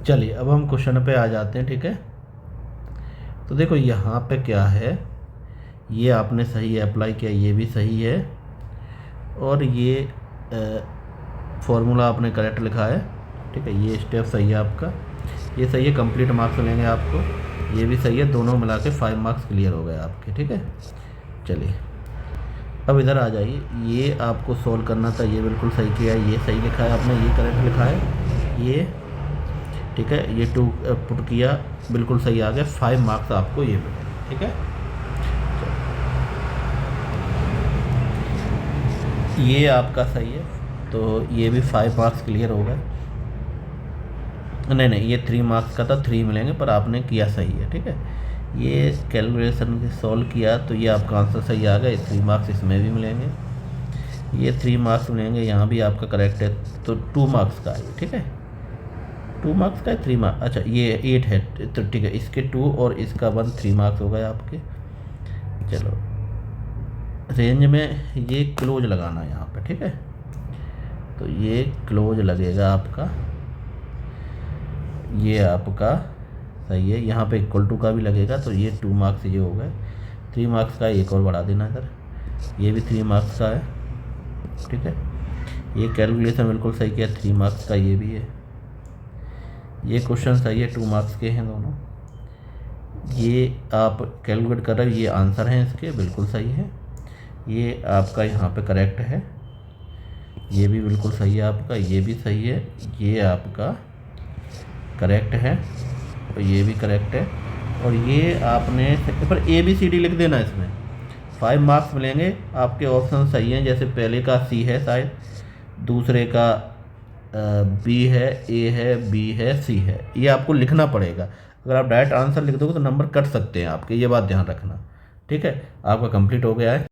चलिए अब हम क्वेश्चन पे आ जाते हैं, ठीक है। तो देखो यहाँ पे क्या है, ये आपने सही अप्लाई किया, ये भी सही है, और ये फॉर्मूला आपने करेक्ट लिखा है, ठीक है। ये स्टेप सही है आपका, ये सही है, कंप्लीट मार्क्स मिलेंगे आपको। ये भी सही है, दोनों मिला के 5 मार्क्स क्लियर हो गए आपके, ठीक है। चलिए अब इधर आ जाइए, ये आपको सॉल्व करना था, ये बिल्कुल सही किया है, ये सही लिखा है आपने, ये करेक्ट लिखा है, ये ठीक है। ये 2 पुट किया, बिल्कुल सही आ गया, 5 मार्क्स आपको ये मिले, ठीक है। ये आपका सही है, तो ये भी 5 मार्क्स क्लियर हो गए। नहीं, ये 3 मार्क्स का था, 3 मिलेंगे, पर आपने किया सही है, ठीक है। ये कैलकुलेशन सॉल्व किया तो ये आपका आंसर सही आ गया, 3 मार्क्स इसमें भी मिलेंगे, ये 3 मार्क्स मिलेंगे, यहाँ भी आपका करेक्ट है, तो 2 मार्क्स का है, ठीक है। 2 मार्क्स का है, 3 मार्क्स, अच्छा ये 8 है, तो ठीक है, इसके 2 और इसका 1, 3 मार्क्स हो गए आपके। चलो रेंज में ये क्लोज लगाना है यहाँ पे, ठीक है। तो ये क्लोज लगेगा आपका, ये आपका सही है, यहाँ पे इक्वल टू का भी लगेगा, तो ये 2 मार्क्स ये हो गए। 3 मार्क्स का एक और बढ़ा देना इधर, ये भी 3 मार्क्स का है, ठीक है। ये कैलकुलेशन बिल्कुल सही किया, 3 मार्क्स का ये भी है। ये क्वेश्चन सही है, 2 मार्क्स के हैं दोनों। ये आप कैलकुलेट कर रहे हो, ये आंसर हैं इसके, बिल्कुल सही है। ये आपका यहाँ पे करेक्ट है, ये भी बिल्कुल सही है आपका, ये भी सही है, ये आपका करेक्ट है, और ये भी करेक्ट है। और ये आपने पर ABCD लिख देना, इसमें 5 मार्क्स मिलेंगे आपके। ऑप्शन सही हैं, जैसे पहले का C है शायद, दूसरे का B है, A है, B है, C है, ये आपको लिखना पड़ेगा। अगर आप डायरेक्ट आंसर लिख दोगे तो नंबर कट सकते हैं आपके, ये बात ध्यान रखना, ठीक है। आपका कंप्लीट हो गया है।